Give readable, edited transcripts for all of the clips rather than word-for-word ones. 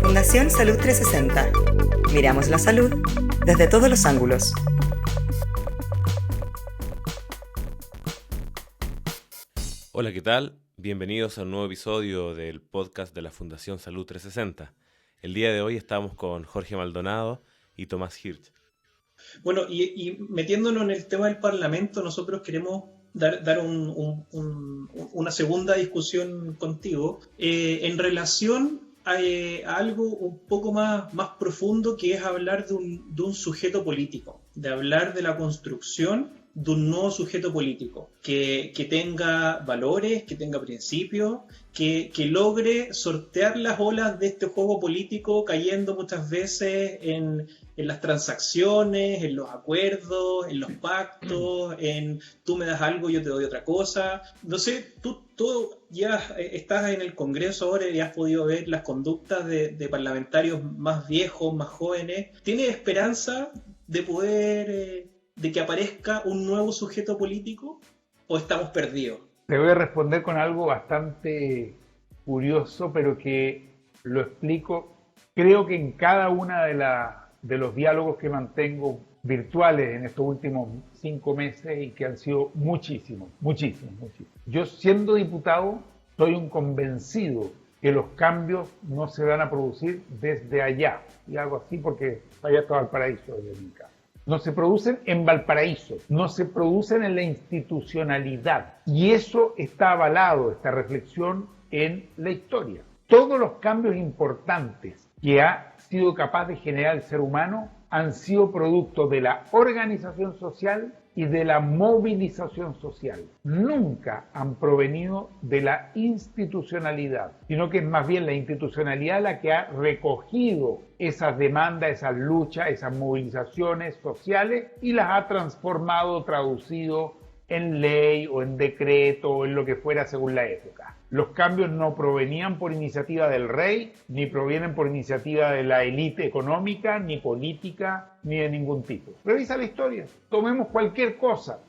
Fundación Salud 360. Miramos la salud desde todos los ángulos. Hola, ¿qué tal? Bienvenidos a un nuevo episodio del podcast de la Fundación Salud 360. El día de hoy estamos con Jorge Maldonado y Tomás Hirsch. Bueno, y metiéndonos en el tema del Parlamento, nosotros queremos dar una segunda discusión contigo en relación a algo un poco más profundo, que es hablar de un sujeto político, de hablar de la construcción de un nuevo sujeto político, que tenga valores, que tenga principios, que logre sortear las olas de este juego político, cayendo muchas veces en las transacciones, en los acuerdos, en los pactos, en tú me das algo, yo te doy otra cosa. No sé, tú ya estás en el Congreso ahora y has podido ver las conductas de parlamentarios más viejos, más jóvenes. ¿Tienes esperanza de poder, de que aparezca un nuevo sujeto político, o estamos perdidos? Te voy a responder con algo bastante curioso, pero que lo explico. Creo que en cada una de los diálogos que mantengo virtuales en estos últimos 5 meses, y que han sido muchísimos. Yo, siendo diputado, soy un convencido que los cambios no se van a producir desde allá. Y hago así porque allá está Valparaíso, desde mi casa. No se producen en Valparaíso, no se producen en la institucionalidad. Y eso está avalado, esta reflexión, en la historia. Todos los cambios importantes que ha sido capaz de generar el ser humano han sido producto de la organización social y de la movilización social. Nunca han provenido de la institucionalidad, sino que es más bien la institucionalidad la que ha recogido esas demandas, esas luchas, esas movilizaciones sociales, y las ha transformado, traducido en ley o en decreto o en lo que fuera según la época. Los cambios no provenían por iniciativa del rey, ni provienen por iniciativa de la élite económica, ni política, ni de ningún tipo. Revisa la historia. Tomemos cualquier cosa.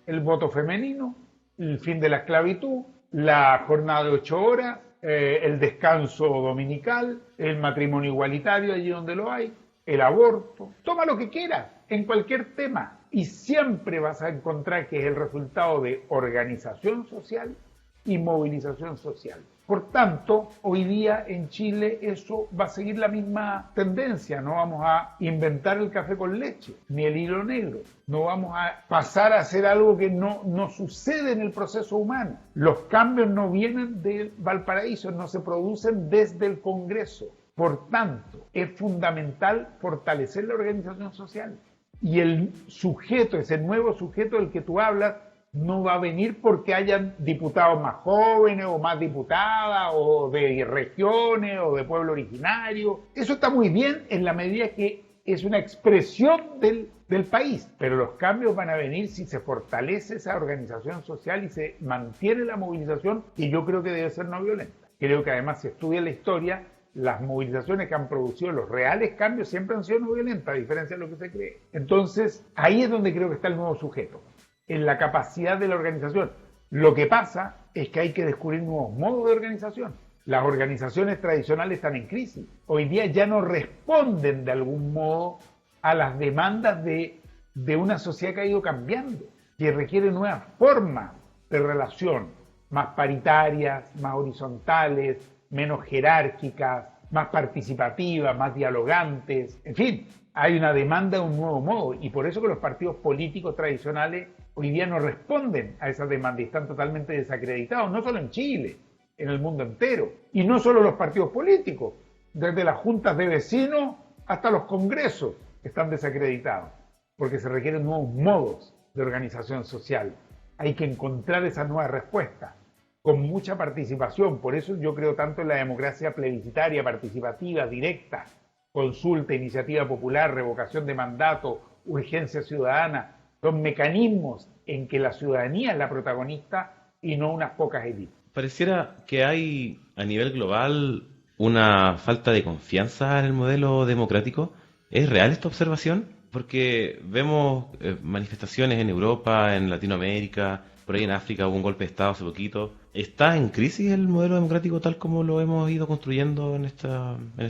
El voto femenino, el fin de la esclavitud, la jornada de 8 horas, el descanso dominical, el matrimonio igualitario allí donde lo hay, el aborto. Toma lo que quieras en cualquier tema y siempre vas a encontrar que es el resultado de organización social y movilización social. Por tanto, hoy día en Chile eso va a seguir la misma tendencia. No vamos a inventar el café con leche, ni el hilo negro. No vamos a pasar a hacer algo que no sucede en el proceso humano. Los cambios no vienen de Valparaíso, no se producen desde el Congreso. Por tanto, es fundamental fortalecer la organización social. Y el sujeto, ese nuevo sujeto del que tú hablas, no va a venir porque hayan diputados más jóvenes o más diputadas, o de regiones o de pueblo originario. Eso está muy bien en la medida que es una expresión del país, pero los cambios van a venir si se fortalece esa organización social y se mantiene la movilización, que yo creo que debe ser no violenta. Creo que además, si estudia la historia, las movilizaciones que han producido los reales cambios siempre han sido no violentas, a diferencia de lo que se cree. Entonces, ahí es donde creo que está el nuevo sujeto, en la capacidad de la organización. Lo que pasa es que hay que descubrir nuevos modos de organización. Las organizaciones tradicionales están en crisis. Hoy día ya no responden de algún modo a las demandas de una sociedad que ha ido cambiando, que requiere nuevas formas de relación, más paritarias, más horizontales, menos jerárquicas, más participativas, más dialogantes. En fin, hay una demanda de un nuevo modo, y por eso que los partidos políticos tradicionales hoy día no responden a esa demanda y están totalmente desacreditados, no solo en Chile, en el mundo entero. Y no solo los partidos políticos, desde las juntas de vecinos hasta los congresos están desacreditados, porque se requieren nuevos modos de organización social. Hay que encontrar esa nueva respuesta con mucha participación. Por eso yo creo tanto en la democracia plebiscitaria, participativa, directa, consulta, iniciativa popular, revocación de mandato, urgencia ciudadana. Son mecanismos en que la ciudadanía es la protagonista y no unas pocas élites. Pareciera que hay a nivel global una falta de confianza en el modelo democrático. ¿Es real esta observación? Porque vemos manifestaciones en Europa, en Latinoamérica, por ahí en África hubo un golpe de Estado hace poquito. ¿Está en crisis el modelo democrático tal como lo hemos ido construyendo en este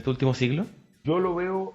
último siglo? Yo lo veo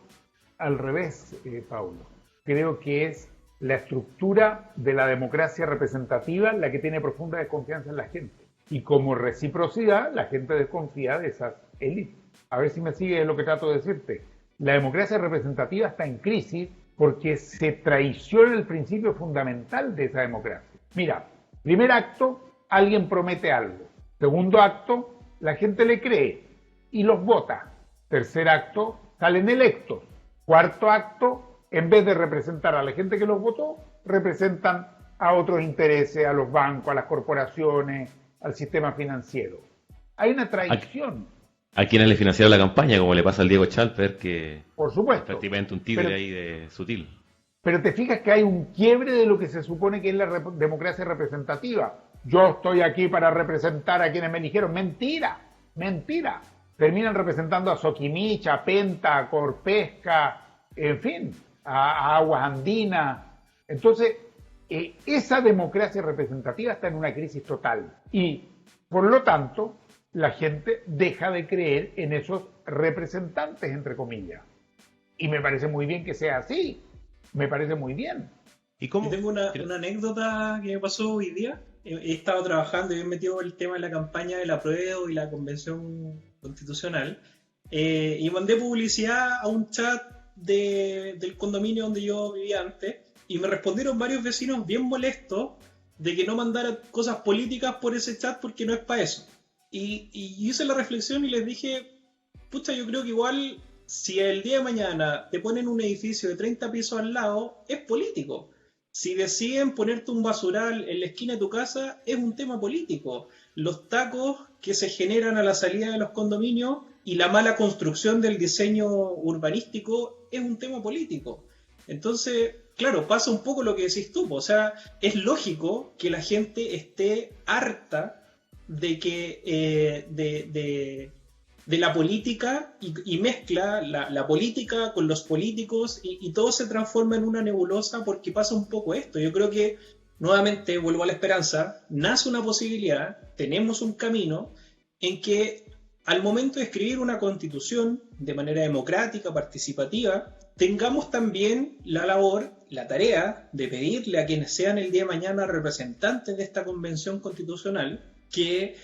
al revés, Paulo. Creo que es la estructura de la democracia representativa la que tiene profunda desconfianza en la gente. Y como reciprocidad, la gente desconfía de esas élites. A ver si me sigue lo que trato de decirte. La democracia representativa está en crisis porque se traiciona el principio fundamental de esa democracia. Mira, primer acto, alguien promete algo. Segundo acto, la gente le cree y los vota. Tercer acto, salen electos. Cuarto acto, en vez de representar a la gente que los votó, representan a otros intereses, a los bancos, a las corporaciones, al sistema financiero. Hay una traición. A quienes le financiaron la campaña, como le pasa al Diego Chalper, que por supuesto, es prácticamente un tigre ahí de sutil. Pero te fijas que hay un quiebre de lo que se supone que es la democracia representativa. Yo estoy aquí para representar a quienes me eligieron. Mentira, mentira. Terminan representando a Soquimich, a Penta, a Corpesca, en fin, a Aguas Andinas. Entonces, esa democracia representativa está en una crisis total. Y, por lo tanto, la gente deja de creer en esos representantes, entre comillas. Y me parece muy bien que sea así. Me parece muy bien. ¿Y cómo? Yo tengo una anécdota que me pasó hoy día. He estado trabajando y he metido el tema de la campaña del apruebo y la convención constitucional. Y mandé publicidad a un chat del condominio donde yo vivía antes. Y me respondieron varios vecinos bien molestos de que no mandara cosas políticas por ese chat porque no es para eso. Y hice la reflexión y les dije, pucha, yo creo que igual si el día de mañana te ponen un edificio de 30 pisos al lado, es político. Si deciden ponerte un basural en la esquina de tu casa, es un tema político. Los tacos que se generan a la salida de los condominios y la mala construcción del diseño urbanístico es un tema político. Entonces, claro, pasa un poco lo que decís tú. O sea, es lógico que la gente esté harta de que de la política y mezcla la política con los políticos y todo se transforma en una nebulosa porque pasa un poco esto. Yo creo que, nuevamente, vuelvo a la esperanza, nace una posibilidad, tenemos un camino en que al momento de escribir una constitución de manera democrática, participativa, tengamos también la labor, la tarea de pedirle a quienes sean el día de mañana representantes de esta convención constitucional que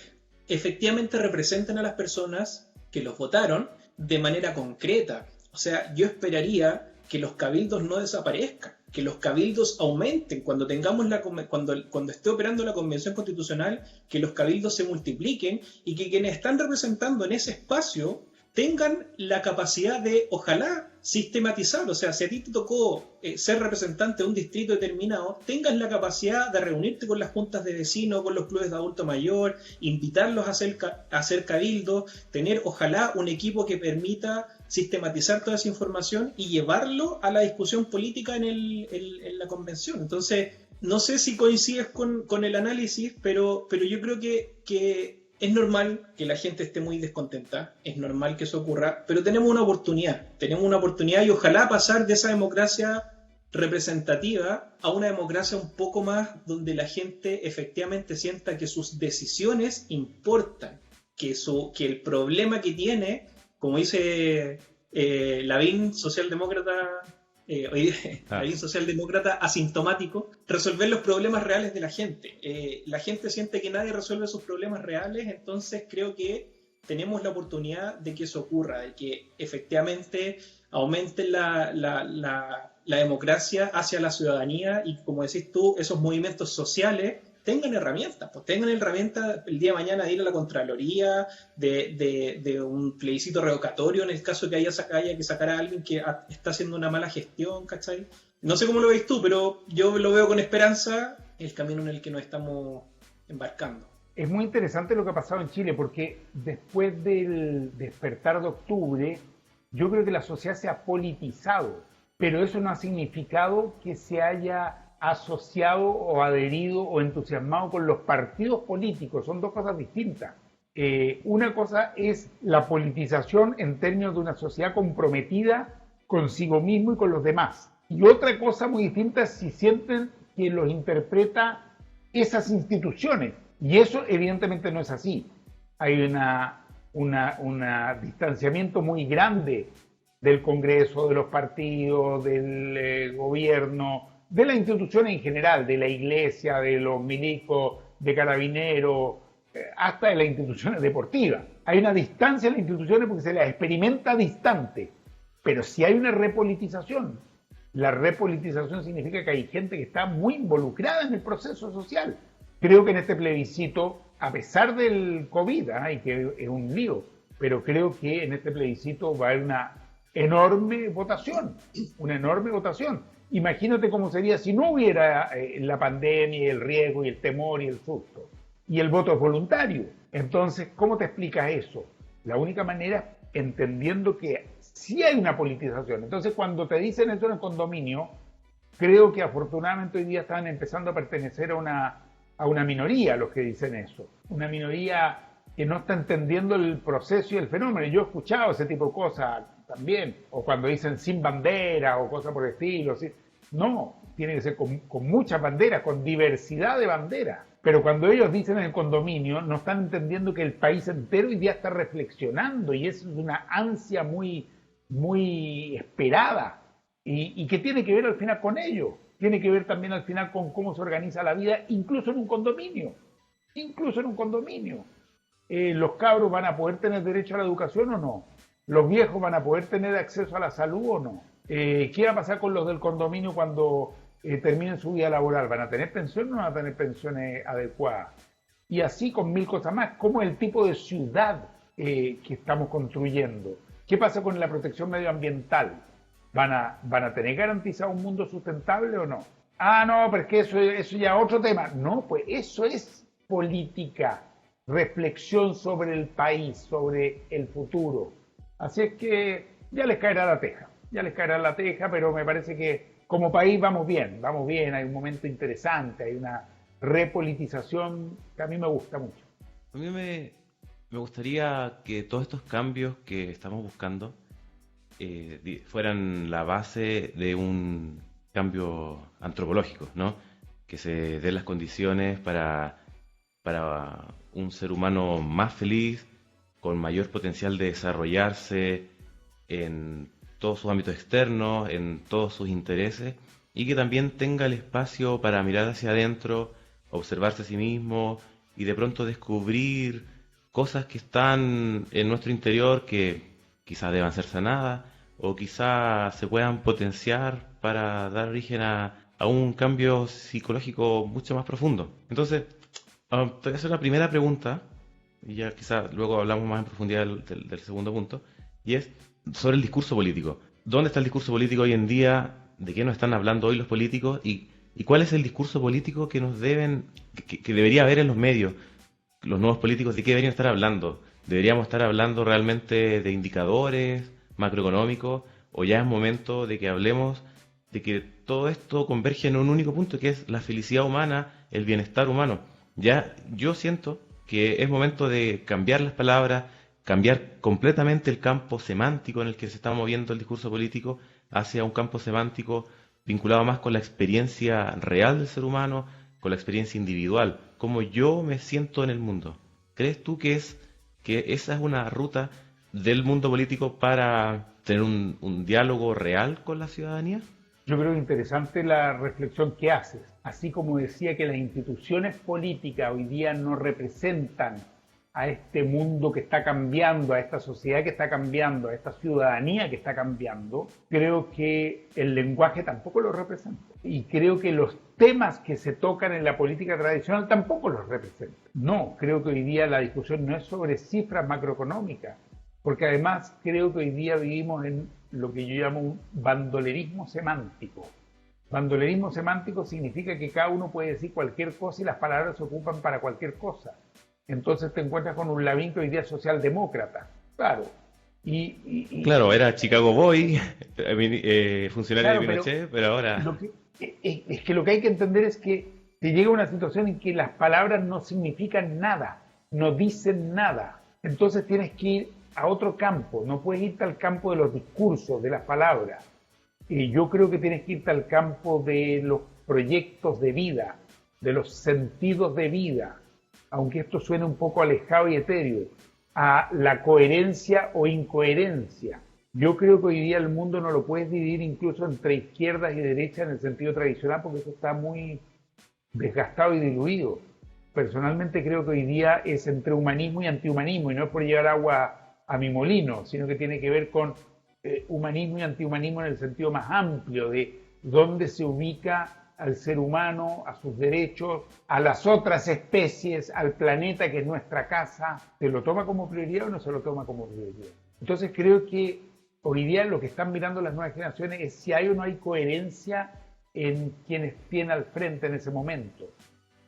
efectivamente representen a las personas que los votaron de manera concreta. O sea, yo esperaría que los cabildos no desaparezcan, que los cabildos aumenten cuando tengamos cuando esté operando la Convención Constitucional, que los cabildos se multipliquen y que quienes están representando en ese espacio tengan la capacidad de, ojalá, sistematizar. O sea, si a ti te tocó ser representante de un distrito determinado, tengas la capacidad de reunirte con las juntas de vecinos, con los clubes de adulto mayor, invitarlos a hacer cabildo, tener, ojalá, un equipo que permita sistematizar toda esa información y llevarlo a la discusión política en la convención. Entonces, no sé si coincides con el análisis, pero yo creo que es normal que la gente esté muy descontenta, es normal que eso ocurra, pero tenemos una oportunidad y ojalá pasar de esa democracia representativa a una democracia un poco más donde la gente efectivamente sienta que sus decisiones importan, que el problema que tiene, como dice Lavín, socialdemócrata, Lavín socialdemócrata asintomático, resolver los problemas reales de la gente. La gente siente que nadie resuelve sus problemas reales, entonces creo que tenemos la oportunidad de que eso ocurra, de que efectivamente aumente la democracia hacia la ciudadanía y, como decís tú, esos movimientos sociales tengan herramientas, pues tengan herramientas el día de mañana de ir a la Contraloría, de un plebiscito revocatorio en el caso de que haya que sacar a alguien que está haciendo una mala gestión, ¿cachai? No sé cómo lo veis tú, pero yo lo veo con esperanza el camino en el que nos estamos embarcando. Es muy interesante lo que ha pasado en Chile, porque después del despertar de octubre, yo creo que la sociedad se ha politizado, pero eso no ha significado que se haya asociado o adherido o entusiasmado con los partidos políticos. Son dos cosas distintas. Una cosa es la politización en términos de una sociedad comprometida consigo mismo y con los demás. Y otra cosa muy distinta es si sienten que los interpreta esas instituciones. Y eso evidentemente no es así. Hay un distanciamiento muy grande del Congreso, de los partidos, del gobierno, de las instituciones en general, de la iglesia, de los milicos, de carabineros, hasta de las instituciones deportivas. Hay una distancia en las instituciones porque se las experimenta distante, pero si hay una repolitización. La repolitización significa que hay gente que está muy involucrada en el proceso social. Creo que en este plebiscito, a pesar del COVID, y que es un lío, pero creo que en este plebiscito va a haber una enorme votación. Imagínate cómo sería si no hubiera la pandemia, el riesgo y el temor y el susto. Y el voto es voluntario. Entonces, ¿cómo te explicas eso? La única manera, entendiendo que sí hay una politización. Entonces, cuando te dicen eso en el condominio, creo que afortunadamente hoy día están empezando a pertenecer a una minoría los que dicen eso. Una minoría que no está entendiendo el proceso y el fenómeno. Yo he escuchado ese tipo de cosas también, o cuando dicen sin bandera o cosas por el estilo. ¿Sí? No, tiene que ser con muchas banderas, con diversidad de banderas. Pero cuando ellos dicen en el condominio, no están entendiendo que el país entero hoy día está reflexionando y eso es una ansia muy, muy esperada y que tiene que ver al final con ello. Tiene que ver también al final con cómo se organiza la vida, incluso en un condominio. Los cabros van a poder tener derecho a la educación o no. Los viejos van a poder tener acceso a la salud o no. ¿Qué va a pasar con los del condominio cuando terminen su vida laboral? ¿Van a tener pensión o no van a tener pensiones adecuadas? Y así con mil cosas más. ¿Cómo es el tipo de ciudad que estamos construyendo? ¿Qué pasa con la protección medioambiental? ¿Van a tener garantizado un mundo sustentable o no? No, pero es que eso ya es otro tema. No, pues eso es política, reflexión sobre el país, sobre el futuro. Así es que ya les caerá la teja, pero me parece que como país vamos bien, hay un momento interesante, hay una repolitización que a mí me gusta mucho. A mí me gustaría que todos estos cambios que estamos buscando fueran la base de un cambio antropológico, ¿no? Que se den las condiciones para un ser humano más feliz, con mayor potencial de desarrollarse en todos sus ámbitos externos, en todos sus intereses, y que también tenga el espacio para mirar hacia adentro, observarse a sí mismo y de pronto descubrir cosas que están en nuestro interior que quizás deban ser sanadas o quizás se puedan potenciar para dar origen a un cambio psicológico mucho más profundo. Entonces, te voy a hacer la primera pregunta y ya quizás luego hablamos más en profundidad del segundo punto, y es sobre el discurso político. ¿Dónde está el discurso político hoy en día? ¿De qué nos están hablando hoy los políticos? ¿Y cuál es el discurso político que nos que debería haber en los medios? Los nuevos políticos, ¿de qué deberían estar hablando? ¿Deberíamos estar hablando realmente de indicadores macroeconómicos? ¿O ya es momento de que hablemos de que todo esto converge en un único punto, que es la felicidad humana, el bienestar humano? Ya yo siento que es momento de cambiar las palabras, cambiar completamente el campo semántico en el que se está moviendo el discurso político hacia un campo semántico vinculado más con la experiencia real del ser humano, con la experiencia individual, cómo yo me siento en el mundo. ¿Crees tú que esa es una ruta del mundo político para tener un diálogo real con la ciudadanía? Yo creo interesante la reflexión que haces. Así como decía que las instituciones políticas hoy día no representan a este mundo que está cambiando, a esta sociedad que está cambiando, a esta ciudadanía que está cambiando, creo que el lenguaje tampoco lo representa. Y creo que los temas que se tocan en la política tradicional tampoco los representan. No, creo que hoy día la discusión no es sobre cifras macroeconómicas, porque además creo que hoy día vivimos en lo que yo llamo un bandolerismo semántico. Bandolerismo semántico significa que cada uno puede decir cualquier cosa y las palabras se ocupan para cualquier cosa. Entonces te encuentras con un Lavín que hoy día es socialdemócrata, claro. Claro, era Chicago Boy, funcionario de Pinochet, pero ahora... Es que lo que hay que entender es que te llega una situación en que las palabras no significan nada, no dicen nada. Entonces tienes que ir a otro campo, no puedes irte al campo de los discursos, de las palabras. Yo creo que tienes que irte al campo de los proyectos de vida, de los sentidos de vida. aunque esto suene un poco alejado y etéreo, a la coherencia o incoherencia. Yo creo que hoy día el mundo no lo puedes dividir incluso entre izquierdas y derechas en el sentido tradicional, porque eso está muy desgastado y diluido. Personalmente creo que hoy día es entre humanismo y antihumanismo, y no es por llevar agua a mi molino, sino que tiene que ver con humanismo y antihumanismo en el sentido más amplio de dónde se ubica al ser humano, a sus derechos, a las otras especies, al planeta que es nuestra casa. ¿Se lo toma como prioridad o no se lo toma como prioridad? Entonces creo que hoy día lo que están mirando las nuevas generaciones es si hay o no hay coherencia en quienes tienen al frente en ese momento.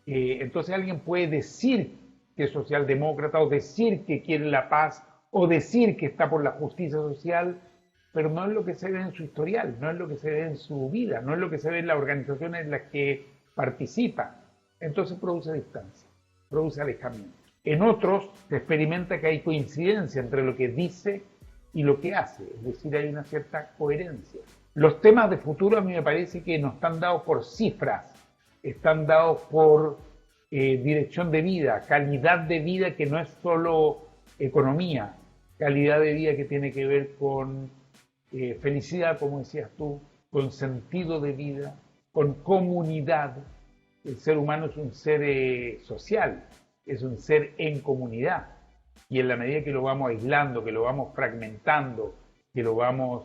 Entonces alguien puede decir que es socialdemócrata o decir que quiere la paz o decir que está por la justicia social, pero no es lo que se ve en su historial, no es lo que se ve en su vida, no es lo que se ve en las organizaciones en las que participa. Entonces produce distancia, produce alejamiento. En otros se experimenta que hay coincidencia entre lo que dice y lo que hace, es decir, hay una cierta coherencia. Los temas de futuro a mí me parece que no están dados por cifras, están dados por dirección de vida, calidad de vida que no es solo economía, calidad de vida que tiene que ver con felicidad, como decías tú, con sentido de vida, con comunidad. El ser humano es un ser social, es un ser en comunidad. Y en la medida que lo vamos aislando, que lo vamos fragmentando, que lo vamos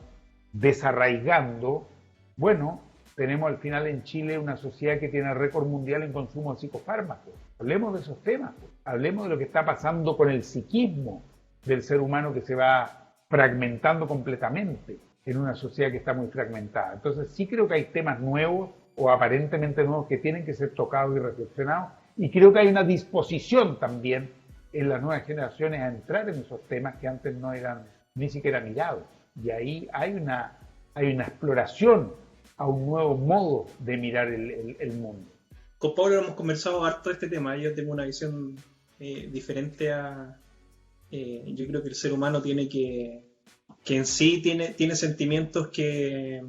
desarraigando, bueno, tenemos al final en Chile una sociedad que tiene récord mundial en consumo de psicofármacos. Hablemos de esos temas, hablemos de lo que está pasando con el psiquismo del ser humano que se va fragmentando completamente en una sociedad que está muy fragmentada. Entonces sí creo que hay temas nuevos o aparentemente nuevos que tienen que ser tocados y reflexionados, y creo que hay una disposición también en las nuevas generaciones a entrar en esos temas que antes no eran ni siquiera mirados. Y ahí hay una exploración a un nuevo modo de mirar el mundo. Con Pablo hemos conversado harto de este tema. Yo tengo una visión diferente a... yo creo que el ser humano tiene que en sí tiene sentimientos que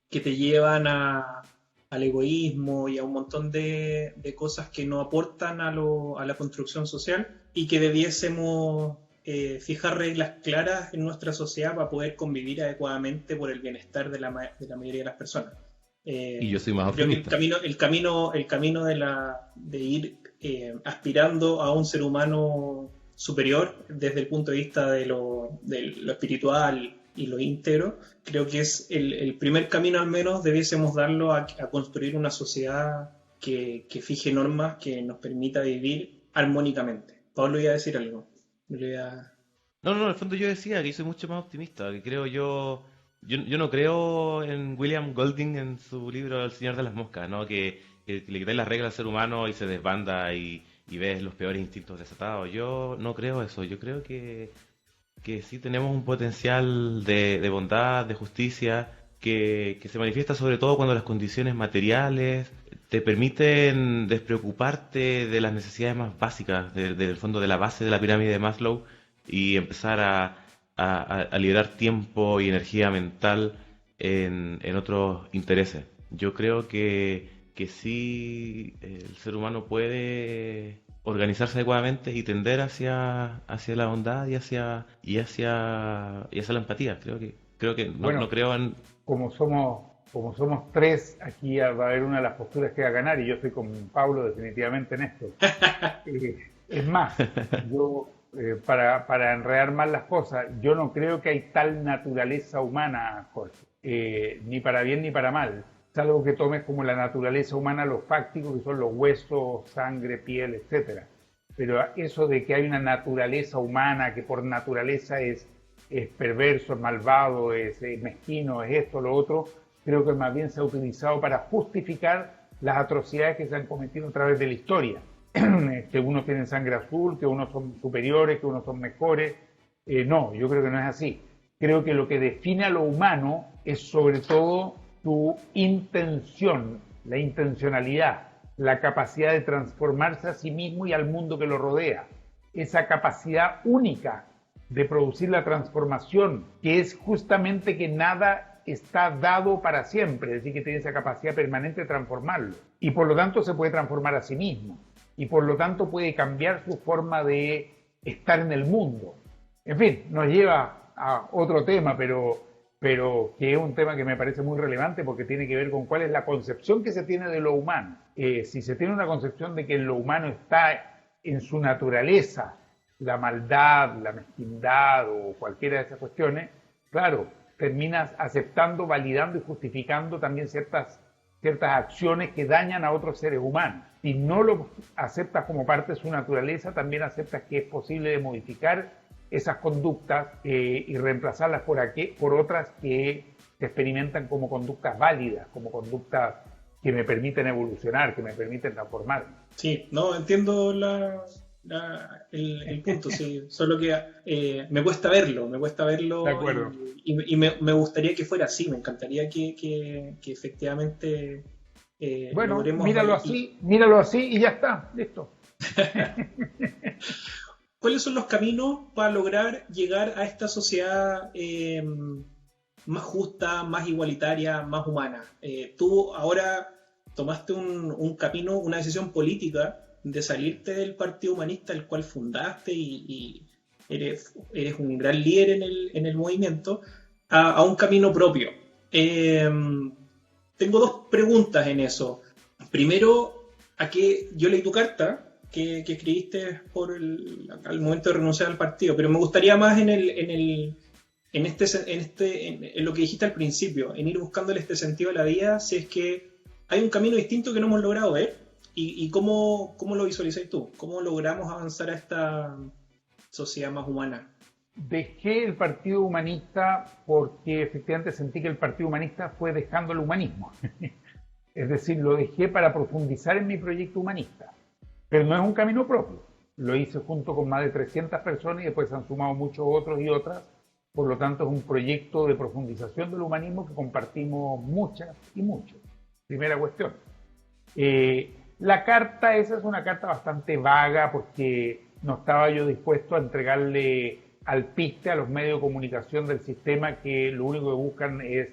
te llevan al egoísmo y a un montón de cosas que no aportan a la construcción social, y que debiésemos fijar reglas claras en nuestra sociedad para poder convivir adecuadamente por el bienestar de la mayoría de las personas. Y yo soy más optimista. Creo que el camino de ir aspirando a un ser humano superior desde el punto de vista de lo espiritual y lo íntegro, creo que es el primer camino, al menos debiésemos darlo a construir una sociedad que fije normas que nos permita vivir armónicamente. Pablo iba a decir algo. No, en el fondo yo decía que soy mucho más optimista, que creo yo no creo en William Golding en su libro El Señor de las Moscas, ¿no? Que le quitáis las reglas al ser humano y se desbanda y ves los peores instintos desatados. Yo no creo eso, yo creo que sí tenemos un potencial de bondad, de justicia, que se manifiesta sobre todo cuando las condiciones materiales te permiten despreocuparte de las necesidades más básicas, del fondo de la base de la pirámide de Maslow, y empezar a liberar tiempo y energía mental en otros intereses. Yo creo que sí el ser humano puede organizarse adecuadamente y tender hacia la bondad y hacia la empatía. Creo que no creo en... Como somos tres, aquí va a haber una de las posturas que va a ganar, y yo estoy con Pablo definitivamente en esto. Es más, yo para enredar más las cosas, yo no creo que hay tal naturaleza humana, Jorge, ni para bien ni para mal, salvo que tomes como la naturaleza humana lo fáctico, que son los huesos, sangre, piel, etcétera. Pero eso de que hay una naturaleza humana que por naturaleza es perverso, es malvado, es mezquino, es esto, lo otro, creo que más bien se ha utilizado para justificar las atrocidades que se han cometido a través de la historia. Que unos tienen sangre azul, que unos son superiores, que unos son mejores. No, yo creo que no es así. Creo que lo que define a lo humano es sobre todo tu intención, la intencionalidad, la capacidad de transformarse a sí mismo y al mundo que lo rodea. Esa capacidad única de producir la transformación, que es justamente que nada está dado para siempre, es decir, que tiene esa capacidad permanente de transformarlo. Y por lo tanto se puede transformar a sí mismo. y por lo tanto puede cambiar su forma de estar en el mundo. En fin, nos lleva a otro tema, pero que es un tema que me parece muy relevante porque tiene que ver con cuál es la concepción que se tiene de lo humano. Si se tiene una concepción de que en lo humano está en su naturaleza la maldad, la mezquindad o cualquiera de esas cuestiones, claro, terminas aceptando, validando y justificando también ciertas acciones que dañan a otros seres humanos. Si no lo aceptas como parte de su naturaleza, también aceptas que es posible de modificar esas conductas y reemplazarlas por otras que se experimentan como conductas válidas, como conductas que me permiten evolucionar, que me permiten transformarme. Sí, no, entiendo el punto, sí. Solo que me cuesta verlo, De acuerdo. y me gustaría que fuera así, me encantaría que efectivamente Bueno, logremos míralo así y ya está, listo. ¿Cuáles son los caminos para lograr llegar a esta sociedad más justa, más igualitaria, más humana? Tú ahora tomaste un camino, una decisión política de salirte del Partido Humanista, el cual fundaste y eres un gran líder en el movimiento, a un camino propio. Tengo dos preguntas en eso. Primero, yo leí tu carta que escribiste al momento de renunciar al partido, pero me gustaría más en lo que dijiste al principio, en ir buscándole este sentido a la vida, si es que hay un camino distinto que no hemos logrado ver, y cómo lo visualizáis tú, cómo logramos avanzar a esta sociedad más humana. Dejé el Partido Humanista porque efectivamente sentí que el Partido Humanista fue dejando el humanismo. Es decir, lo dejé para profundizar en mi proyecto humanista. Pero no es un camino propio. Lo hice junto con más de 300 personas y después se han sumado muchos otros y otras. Por lo tanto, es un proyecto de profundización del humanismo que compartimos muchas y muchos. Primera cuestión. La carta, esa es una carta bastante vaga porque no estaba yo dispuesto a entregarle al piste a los medios de comunicación del sistema que lo único que buscan es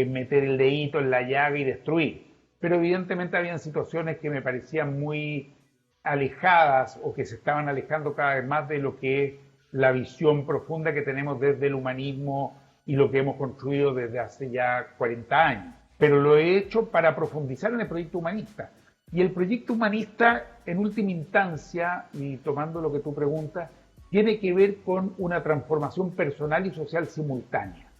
meter el dedito en la llaga y destruir. Pero evidentemente habían situaciones que me parecían muy alejadas o que se estaban alejando cada vez más de lo que es la visión profunda que tenemos desde el humanismo y lo que hemos construido desde hace ya 40 años. Pero lo he hecho para profundizar en el proyecto humanista. Y el proyecto humanista, en última instancia, y tomando lo que tú preguntas, tiene que ver con una transformación personal y social simultánea.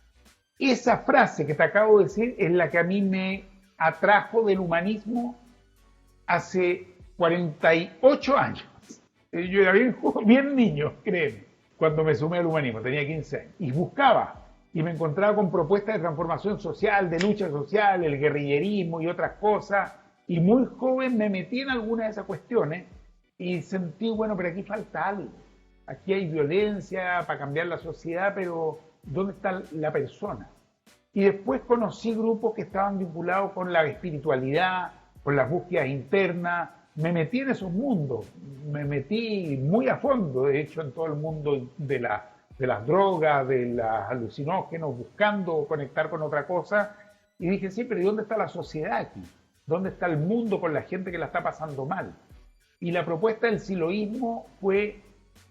Esa frase que te acabo de decir es la que a mí me atrajo del humanismo hace 48 años. Yo era bien niño, créeme, cuando me sumé al humanismo, tenía 15 años. Y buscaba, y me encontraba con propuestas de transformación social, de lucha social, el guerrillerismo y otras cosas. Y muy joven me metí en algunas de esas cuestiones y sentí, bueno, pero aquí falta algo. Aquí hay violencia para cambiar la sociedad, pero ¿dónde está la persona? Y después conocí grupos que estaban vinculados con la espiritualidad, con las búsquedas internas. Me metí en esos mundos, me metí muy a fondo, de hecho, en todo el mundo de las drogas, de los alucinógenos, buscando conectar con otra cosa. Y dije, sí, pero ¿y dónde está la sociedad aquí? ¿Dónde está el mundo con la gente que la está pasando mal? Y la propuesta del siloísmo fue,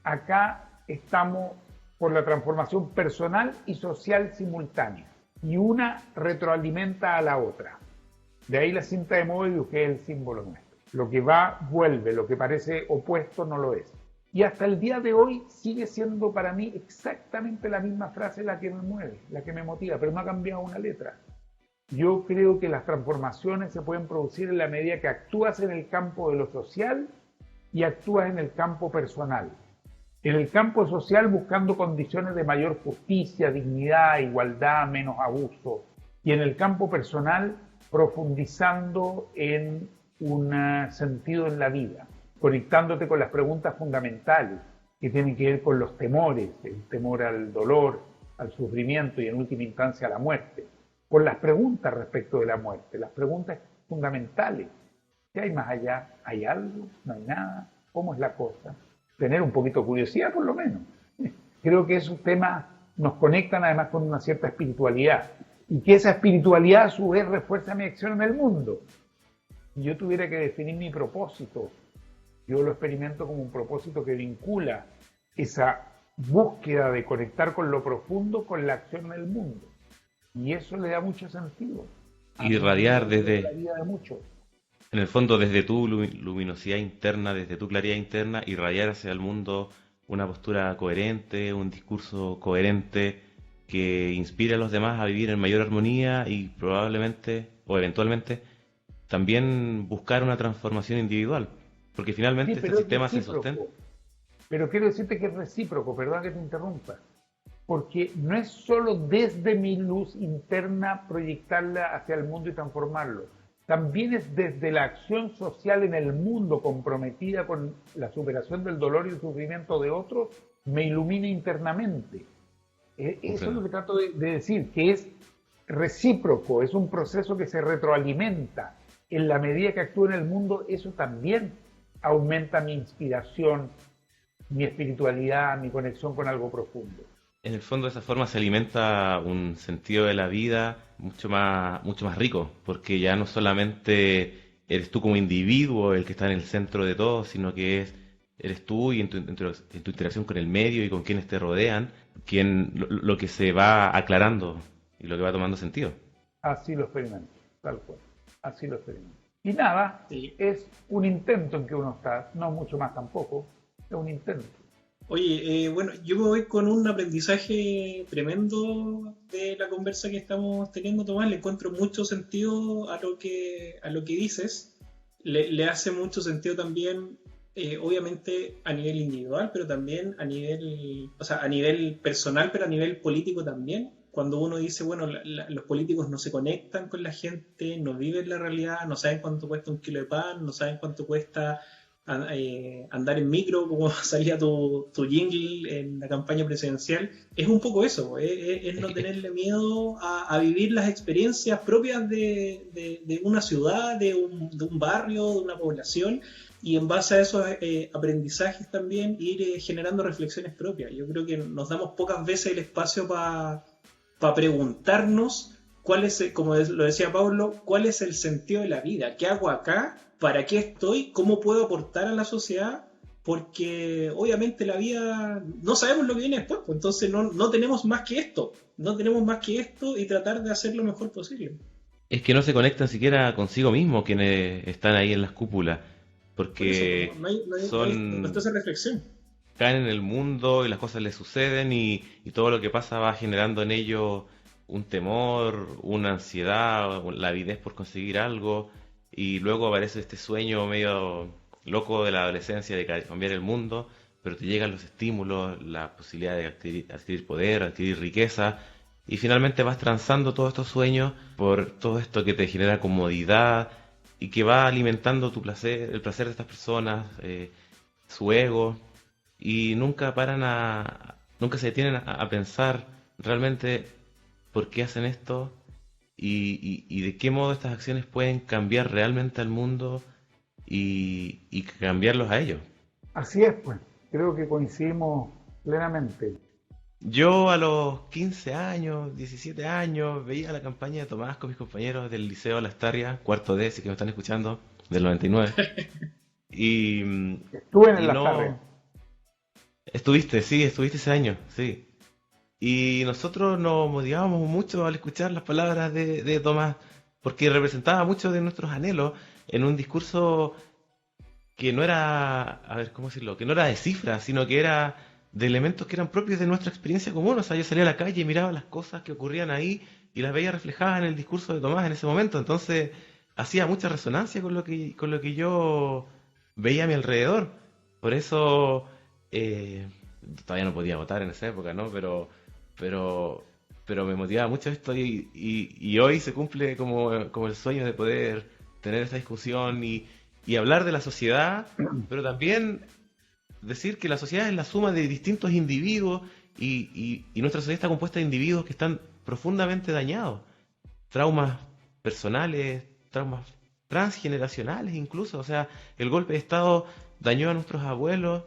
acá estamos por la transformación personal y social simultánea. Y una retroalimenta a la otra. De ahí la cinta de Moebius, que es el símbolo nuestro. Lo que va, vuelve. Lo que parece opuesto, no lo es. Y hasta el día de hoy sigue siendo para mí exactamente la misma frase la que me mueve, la que me motiva, pero no ha cambiado una letra. Yo creo que las transformaciones se pueden producir en la medida que actúas en el campo de lo social y actúas en el campo personal. En el campo social buscando condiciones de mayor justicia, dignidad, igualdad, menos abuso. Y en el campo personal profundizando en un sentido en la vida, conectándote con las preguntas fundamentales que tienen que ver con los temores, el temor al dolor, al sufrimiento y en última instancia a la muerte. Con las preguntas respecto de la muerte, las preguntas fundamentales. ¿Qué hay más allá? ¿Hay algo? ¿No hay nada? ¿Cómo es la cosa? Tener un poquito de curiosidad, por lo menos. Creo que esos temas nos conectan además con una cierta espiritualidad y que esa espiritualidad a su vez refuerza mi acción en el mundo. Si yo tuviera que definir mi propósito Yo lo experimento como un propósito que vincula esa búsqueda de conectar con lo profundo con la acción en el mundo. Y eso le da mucho sentido. Irradiar desde, La vida de muchos. en el fondo, desde tu luminosidad interna, desde tu claridad interna, irradiar hacia el mundo una postura coherente, un discurso coherente que inspire a los demás a vivir en mayor armonía y probablemente o eventualmente también buscar una transformación individual, porque finalmente Sí, este pero es sistema se recíproco. sostén. Pero quiero decirte que es recíproco, perdón que te interrumpa, porque no es solo desde mi luz interna proyectarla hacia el mundo y transformarlo, también es desde la acción social en el mundo comprometida con la superación del dolor y el sufrimiento de otros, me ilumina internamente. Eso es lo que trato de decir, que es recíproco, es un proceso que se retroalimenta. En la medida que actúo en el mundo, eso también aumenta mi inspiración, mi espiritualidad, mi conexión con algo profundo. En el fondo, de esa forma se alimenta un sentido de la vida mucho más rico, porque ya no solamente eres tú como individuo el que está en el centro de todo, sino que eres tú y en tu interacción con el medio y con quienes te rodean, lo que se va aclarando y lo que va tomando sentido. Así lo experimento, tal cual. Así lo experimento. Y nada, Sí. es un intento en que uno está, no mucho más tampoco, es un intento. Oye, bueno, yo me voy con un aprendizaje tremendo de la conversa que estamos teniendo, Tomás. Le encuentro mucho sentido a lo que dices. Le hace mucho sentido también, obviamente, a nivel individual, pero también a nivel, o sea, a nivel personal, pero a nivel político también. Cuando uno dice, bueno, los políticos no se conectan con la gente, no viven la realidad, no saben cuánto cuesta un kilo de pan, no saben cuánto cuesta andar en micro, como salía tu jingle en la campaña presidencial. Es un poco eso, es no tenerle miedo a vivir las experiencias propias de una ciudad, de un barrio, de una población, y en base a esos aprendizajes también ir generando reflexiones propias. Yo creo que nos damos pocas veces el espacio para preguntarnos cuál es, como lo decía Pablo, cuál es el sentido de la vida, qué hago acá, para qué estoy, cómo puedo aportar a la sociedad, porque obviamente la vida no sabemos lo que viene después, pues entonces no tenemos más que esto, y tratar de hacer lo mejor posible. Es que no se conectan siquiera consigo mismos quienes están ahí en las cúpulas, Por eso porque no está esa reflexión. caen en el mundo y las cosas les suceden y todo lo que pasa va generando en ellos un temor, una ansiedad, la avidez por conseguir algo, y luego aparece este sueño medio loco de la adolescencia de cambiar el mundo, pero te llegan los estímulos, la posibilidad de adquirir poder, adquirir riqueza, y finalmente vas transando todos estos sueños por todo esto que te genera comodidad y que va alimentando tu placer, el placer de estas personas, su ego, y nunca nunca se detienen a pensar realmente por qué hacen esto y de qué modo estas acciones pueden cambiar realmente al mundo y cambiarlos a ellos. Así es, pues, creo que coincidimos plenamente. Yo a los 15 años, 17 años, veía la campaña de Tomás con mis compañeros del Liceo Las Tarrias, cuarto D, si que me están escuchando, del 99. Y, Estuve en y Las no... Tarrias. Estuviste ese año, sí. Y nosotros nos motivábamos mucho al escuchar las palabras de Tomás, porque representaba muchos de nuestros anhelos en un discurso que no era, a ver, ¿cómo decirlo? Que no era de cifras, sino que era de elementos que eran propios de nuestra experiencia común. O sea, yo salía a la calle y miraba las cosas que ocurrían ahí y las veía reflejadas en el discurso de Tomás en ese momento. Entonces, hacía mucha resonancia con lo que yo veía a mi alrededor. Por eso, todavía no podía votar en esa época, ¿no? Pero me motivaba mucho esto y hoy se cumple como el sueño de poder tener esta discusión y hablar de la sociedad, pero también decir que la sociedad es la suma de distintos individuos y nuestra sociedad está compuesta de individuos que están profundamente dañados. Traumas personales, traumas transgeneracionales incluso. O sea, el golpe de Estado dañó a nuestros abuelos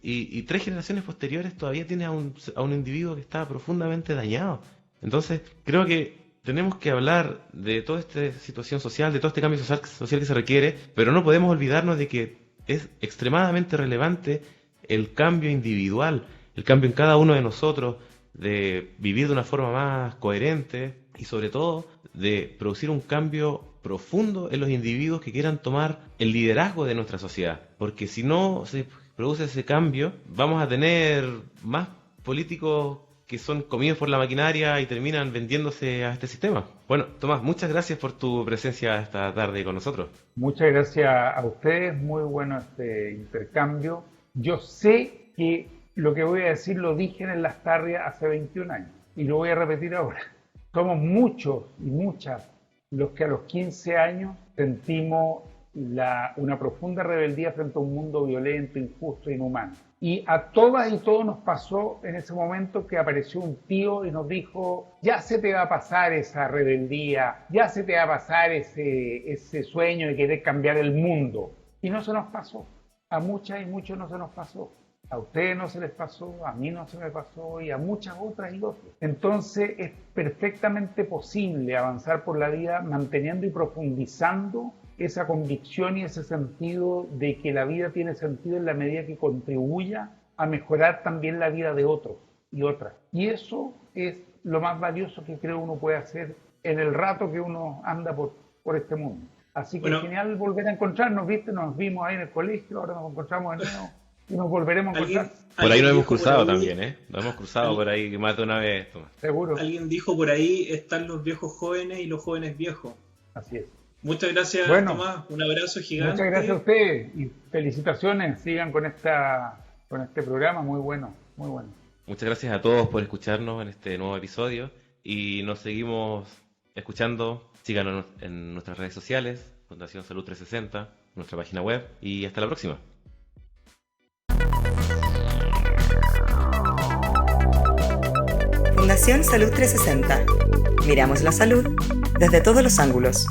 y 3 generaciones posteriores todavía tiene a un individuo que está profundamente dañado. Entonces, creo que tenemos que hablar de toda esta situación social, de todo este cambio social que se requiere, pero no podemos olvidarnos de que es extremadamente relevante el cambio individual, el cambio en cada uno de nosotros, de vivir de una forma más coherente y sobre todo de producir un cambio profundo en los individuos que quieran tomar el liderazgo de nuestra sociedad. Porque si no se produce ese cambio, vamos a tener más políticos que son comidos por la maquinaria y terminan vendiéndose a este sistema. Bueno, Tomás, muchas gracias por tu presencia esta tarde con nosotros. Muchas gracias a ustedes, muy bueno este intercambio. Yo sé que lo que voy a decir lo dije en Las Tarrias hace 21 años y lo voy a repetir ahora. Somos muchos y muchas los que a los 15 años sentimos una profunda rebeldía frente a un mundo violento, injusto e inhumano. Y a todas y todos nos pasó en ese momento que apareció un tío y nos dijo: ya se te va a pasar esa rebeldía, ya se te va a pasar ese sueño de querer cambiar el mundo. Y no se nos pasó. A muchas y muchos no se nos pasó. A ustedes no se les pasó, a mí no se me pasó y a muchas otras y otras. Entonces es perfectamente posible avanzar por la vida manteniendo y profundizando esa convicción y ese sentido de que la vida tiene sentido en la medida que contribuya a mejorar también la vida de otros y otras. Y eso es lo más valioso que creo uno puede hacer en el rato que uno anda por este mundo. Así que bueno, genial volver a encontrarnos, ¿viste? Nos vimos ahí en el colegio, ahora nos encontramos de nuevo y nos volveremos a encontrar. Por ahí nos hemos cruzado también, ¿eh? Nos hemos cruzado por ahí más de una vez, Tomás. Seguro. Alguien dijo por ahí, están los viejos jóvenes y los jóvenes viejos. Así es. Muchas gracias, bueno, Tomás. Un abrazo gigante. Muchas gracias a ustedes y felicitaciones. Sigan con este programa, muy bueno, muy bueno. Muchas gracias a todos por escucharnos en este nuevo episodio y nos seguimos escuchando. Síganos en nuestras redes sociales, Fundación Salud 360, nuestra página web y hasta la próxima. Fundación Salud 360. Miramos la salud desde todos los ángulos.